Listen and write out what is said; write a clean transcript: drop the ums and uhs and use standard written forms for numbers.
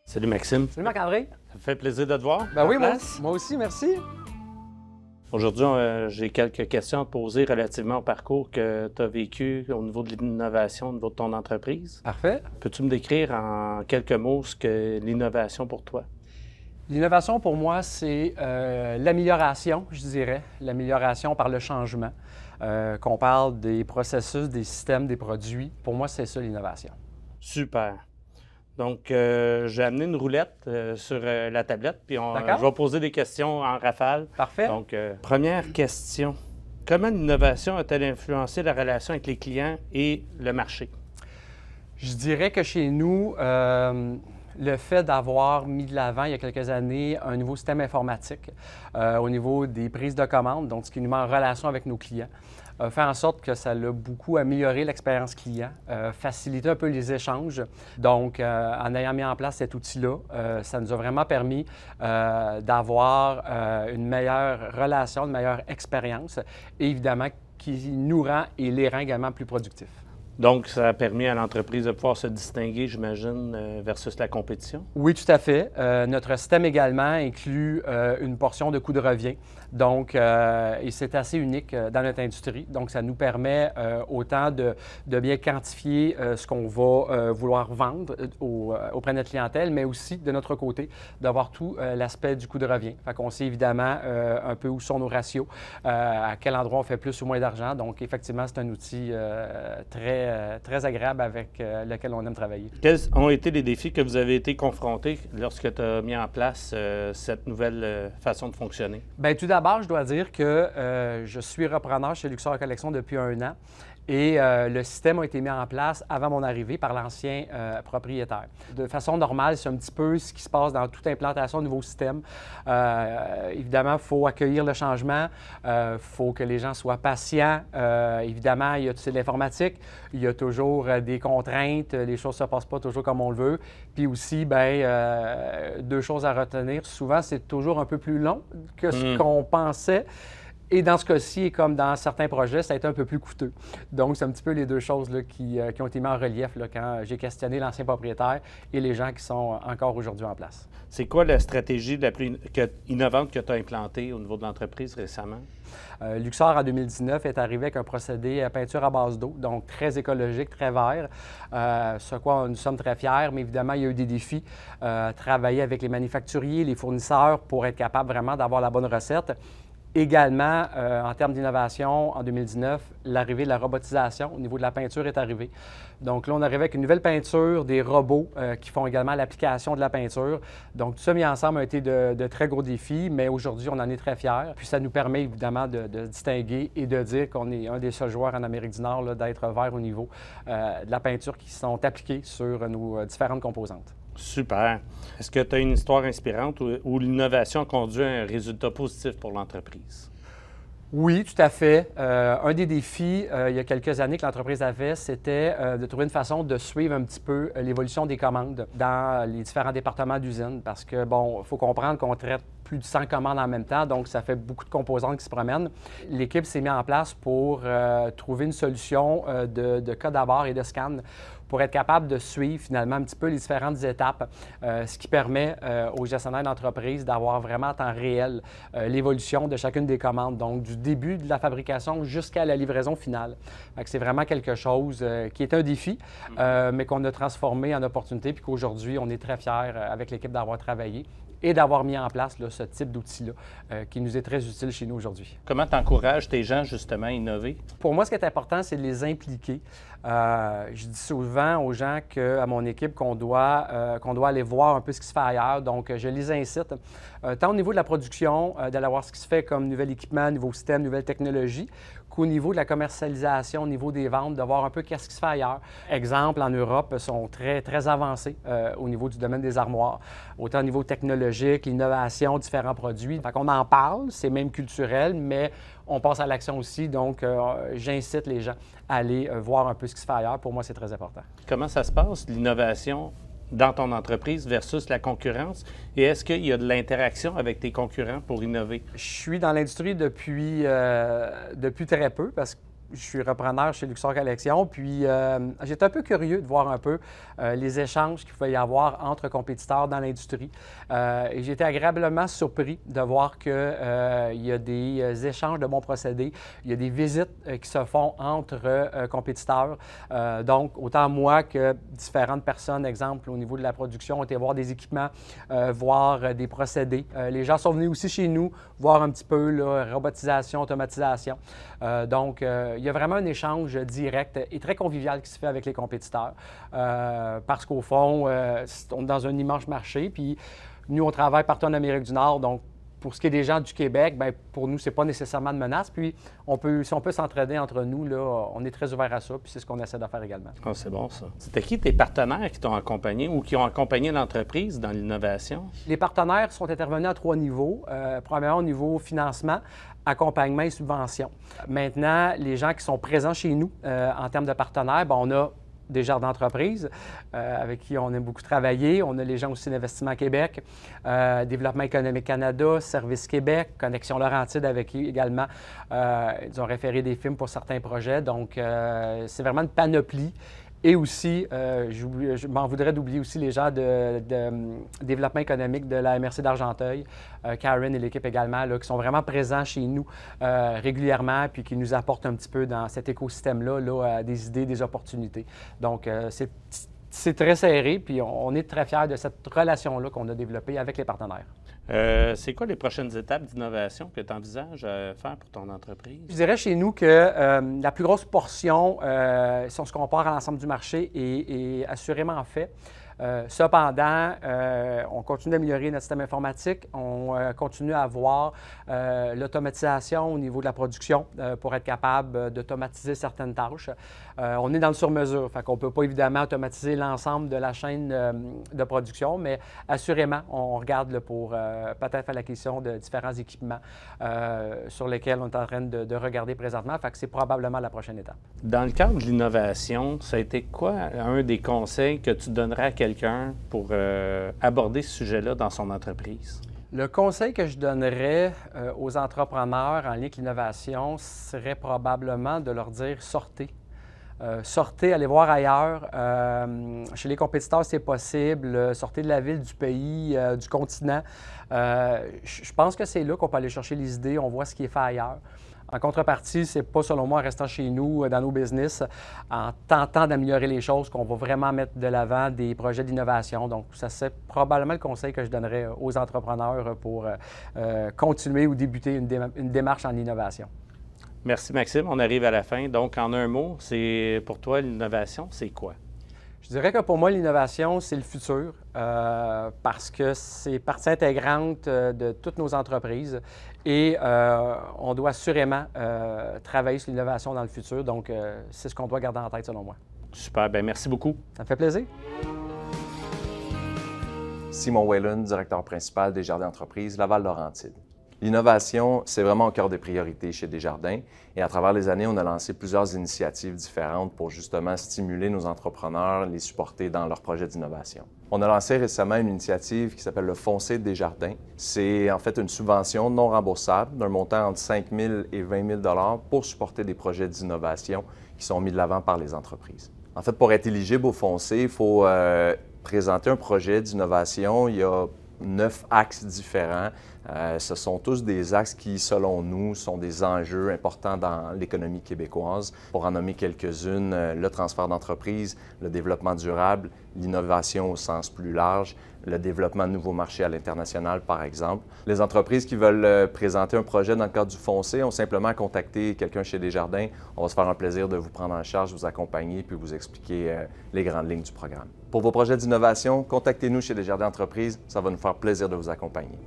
Salut Maxime. Salut Marc-André. Ça me fait plaisir de te voir. Ben oui, place. moi aussi, merci. Aujourd'hui, j'ai quelques questions à te poser relativement au parcours que tu as vécu au niveau de l'innovation, au niveau de ton entreprise. Parfait. Peux-tu me décrire en quelques mots ce qu'est l'innovation pour toi? L'innovation pour moi, c'est l'amélioration, je dirais, l'amélioration par le changement. Qu'on parle des processus, des systèmes, des produits. Pour moi, c'est ça l'innovation. Super. Donc, j'ai amené une roulette sur la tablette, puis je vais poser des questions en rafale. Parfait. Donc, première question. Comment l'innovation a-t-elle influencé la relation avec les clients et le marché? Je dirais que chez nous, le fait d'avoir mis de l'avant il y a quelques années un nouveau système informatique au niveau des prises de commandes, donc ce qui nous met en relation avec nos clients, fait en sorte que ça a beaucoup amélioré l'expérience client, facilité un peu les échanges. Donc, en ayant mis en place cet outil-là, ça nous a vraiment permis d'avoir une meilleure relation, une meilleure expérience et évidemment qui nous rend et les rend également plus productifs. Donc, ça a permis à l'entreprise de pouvoir se distinguer, j'imagine, versus la compétition? Oui, tout à fait. Notre système également inclut une portion de coût de revient. Donc, et c'est assez unique dans notre industrie. Donc, ça nous permet autant de bien quantifier ce qu'on va vouloir vendre auprès de notre clientèle, mais aussi de notre côté, d'avoir tout l'aspect du coût de revient. Fait qu'on sait évidemment un peu où sont nos ratios, à quel endroit on fait plus ou moins d'argent. Donc, effectivement, c'est un outil très agréable avec lequel on aime travailler. Quels ont été les défis que vous avez été confrontés lorsque tu as mis en place cette nouvelle façon de fonctionner? Bien, tout d'abord, je dois dire que je suis repreneur chez Luxor Collection depuis 1 an. Et le système a été mis en place avant mon arrivée par l'ancien propriétaire. De façon normale, c'est un petit peu ce qui se passe dans toute implantation de nouveau système. Évidemment, il faut accueillir le changement, il faut que les gens soient patients. Évidemment, il y a de l'informatique, il y a toujours des contraintes, les choses ne se passent pas toujours comme on le veut. Puis aussi, bien, 2 choses à retenir. Souvent, c'est toujours un peu plus long que ce qu'on pensait. Et dans ce cas-ci, comme dans certains projets, ça a été un peu plus coûteux. Donc, c'est un petit peu les 2 choses là, qui ont été mises en relief là, quand j'ai questionné l'ancien propriétaire et les gens qui sont encore aujourd'hui en place. C'est quoi la stratégie la plus innovante que tu as implantée au niveau de l'entreprise récemment? Luxor, en 2019, est arrivé avec un procédé peinture à base d'eau, donc très écologique, très vert, ce quoi nous sommes très fiers, mais évidemment, il y a eu des défis. Travailler avec les manufacturiers, les fournisseurs pour être capable vraiment d'avoir la bonne recette. Également, en termes d'innovation, en 2019, l'arrivée de la robotisation au niveau de la peinture est arrivée. Donc là, on arrive avec une nouvelle peinture, des robots qui font également l'application de la peinture. Donc tout ça mis ensemble a été de très gros défis, mais aujourd'hui, on en est très fiers. Puis ça nous permet évidemment de distinguer et de dire qu'on est un des seuls joueurs en Amérique du Nord là, d'être vert au niveau de la peinture qui sont appliquées sur nos différentes composantes. Super. Est-ce que tu as une histoire inspirante où l'innovation a conduit à un résultat positif pour l'entreprise? Oui, tout à fait. Un des défis, il y a quelques années que l'entreprise avait, c'était de trouver une façon de suivre un petit peu l'évolution des commandes dans les différents départements d'usine. Parce que, bon, il faut comprendre qu'on traite plus de 100 commandes en même temps, donc ça fait beaucoup de composantes qui se promènent. L'équipe s'est mise en place pour trouver une solution de code à barre et de scan pour être capable de suivre finalement un petit peu les différentes étapes, ce qui permet aux gestionnaires d'entreprise d'avoir vraiment en temps réel l'évolution de chacune des commandes, donc du début de la fabrication jusqu'à la livraison finale. C'est vraiment quelque chose qui est un défi, mais qu'on a transformé en opportunité, puis qu'aujourd'hui, on est très fiers avec l'équipe d'avoir travaillé et d'avoir mis en place là, ce type d'outil-là qui nous est très utile chez nous aujourd'hui. Comment tu encourages tes gens justement à innover? Pour moi, ce qui est important, c'est de les impliquer. Je dis souvent aux gens, à mon équipe, qu'on doit aller voir un peu ce qui se fait ailleurs. Donc, je les incite, tant au niveau de la production, d'aller voir ce qui se fait comme nouvel équipement, nouveau système, nouvelle technologie, qu'au niveau de la commercialisation, au niveau des ventes, de voir un peu qu'est-ce qui se fait ailleurs. Exemple, en Europe, sont très, très avancés au niveau du domaine des armoires, autant au niveau technologique, l'innovation, différents produits. Fait qu'on en parle, c'est même culturel, mais on passe à l'action aussi. Donc, j'incite les gens à aller voir un peu ce qui se fait ailleurs. Pour moi, c'est très important. Comment ça se passe, l'innovation dans ton entreprise versus la concurrence? Et est-ce qu'il y a de l'interaction avec tes concurrents pour innover? Je suis dans l'industrie depuis très peu parce que Je suis repreneur chez Luxor Collection, puis j'étais un peu curieux de voir un peu les échanges qu'il pouvait y avoir entre compétiteurs dans l'industrie. Et j'ai été agréablement surpris de voir qu'il y a des échanges de bons procédés, il y a des visites qui se font entre compétiteurs. Donc, autant moi que différentes personnes, exemple au niveau de la production, ont été voir des équipements, voir des procédés. Les gens sont venus aussi chez nous voir un petit peu la robotisation, automatisation. Donc, il y a vraiment un échange direct et très convivial qui se fait avec les compétiteurs parce qu'au fond, on est dans un immense marché, puis nous, on travaille partout en Amérique du Nord, donc pour ce qui est des gens du Québec, bien, pour nous, ce n'est pas nécessairement de menace. Puis, si on peut s'entraider entre nous, là, on est très ouvert à ça, puis c'est ce qu'on essaie de faire également. Ah, c'est bon, ça. C'était qui tes partenaires qui t'ont accompagné ou qui ont accompagné l'entreprise dans l'innovation? Les partenaires sont intervenus à 3 niveaux. Premièrement, au niveau financement, accompagnement et subvention. Maintenant, les gens qui sont présents chez nous en termes de partenaires, bien, on a Desjardins d'entreprise, avec qui on aime beaucoup travailler. On a les gens aussi d'Investissement Québec, Développement économique Canada, Service Québec, Connexion Laurentide, avec qui également ils ont référé des films pour certains projets. Donc, c'est vraiment une panoplie. Et aussi, je m'en voudrais d'oublier aussi les gens de développement économique de la MRC d'Argenteuil, Karen et l'équipe également, là, qui sont vraiment présents chez nous régulièrement, puis qui nous apportent un petit peu dans cet écosystème-là là, des idées, des opportunités. Donc, c'est très serré, puis on est très fiers de cette relation-là qu'on a développée avec les partenaires. C'est quoi les prochaines étapes d'innovation que tu envisages à faire pour ton entreprise? Je dirais chez nous que la plus grosse portion, si on se compare à l'ensemble du marché, est assurément fait. Cependant, on continue d'améliorer notre système informatique, on continue à avoir l'automatisation au niveau de la production pour être capable d'automatiser certaines tâches. On est dans le sur-mesure, fait qu'on ne peut pas évidemment automatiser l'ensemble de la chaîne de production, mais assurément, on regarde là, pour peut-être faire l'acquisition de différents équipements sur lesquels on est en train de regarder présentement, fait que c'est probablement la prochaine étape. Dans le cadre de l'innovation, ça a été quoi un des conseils que tu donnerais à quelqu'un pour aborder ce sujet-là dans son entreprise? Le conseil que je donnerais aux entrepreneurs en lien avec l'innovation serait probablement de leur dire « sortez ». Sortez, allez voir ailleurs. Chez les compétiteurs, c'est possible. Sortez de la ville, du pays, du continent. Je pense que c'est là qu'on peut aller chercher les idées. On voit ce qui est fait ailleurs. En contrepartie, c'est pas, selon moi, en restant chez nous, dans nos business, en tentant d'améliorer les choses, qu'on va vraiment mettre de l'avant des projets d'innovation. Donc, ça, c'est probablement le conseil que je donnerais aux entrepreneurs pour continuer ou débuter une démarche en innovation. Merci, Maxime. On arrive à la fin. Donc, en un mot, c'est pour toi, l'innovation, c'est quoi? Je dirais que pour moi, l'innovation, c'est le futur parce que c'est partie intégrante de toutes nos entreprises et on doit assurément travailler sur l'innovation dans le futur. Donc, c'est ce qu'on doit garder en tête, selon moi. Super. Bien, merci beaucoup. Ça me fait plaisir. Simon Whalen, directeur principal des Jardins d'entreprise Laval-Laurentide. L'innovation, c'est vraiment au cœur des priorités chez Desjardins et à travers les années, on a lancé plusieurs initiatives différentes pour justement stimuler nos entrepreneurs, les supporter dans leurs projets d'innovation. On a lancé récemment une initiative qui s'appelle le Foncé Desjardins. C'est en fait une subvention non remboursable d'un montant entre 5 000 et 20 000 pour supporter des projets d'innovation qui sont mis de l'avant par les entreprises. En fait, pour être éligible au Foncé, il faut présenter un projet d'innovation. Il y a 9 axes différents. Ce sont tous des axes qui, selon nous, sont des enjeux importants dans l'économie québécoise. Pour en nommer quelques-unes, le transfert d'entreprise, le développement durable, l'innovation au sens plus large, le développement de nouveaux marchés à l'international, par exemple. Les entreprises qui veulent présenter un projet dans le cadre du Foncé ont simplement à contacter quelqu'un chez Desjardins. On va se faire un plaisir de vous prendre en charge, vous accompagner puis vous expliquer les grandes lignes du programme. Pour vos projets d'innovation, contactez-nous chez Desjardins Entreprises. Ça va nous faire plaisir de vous accompagner.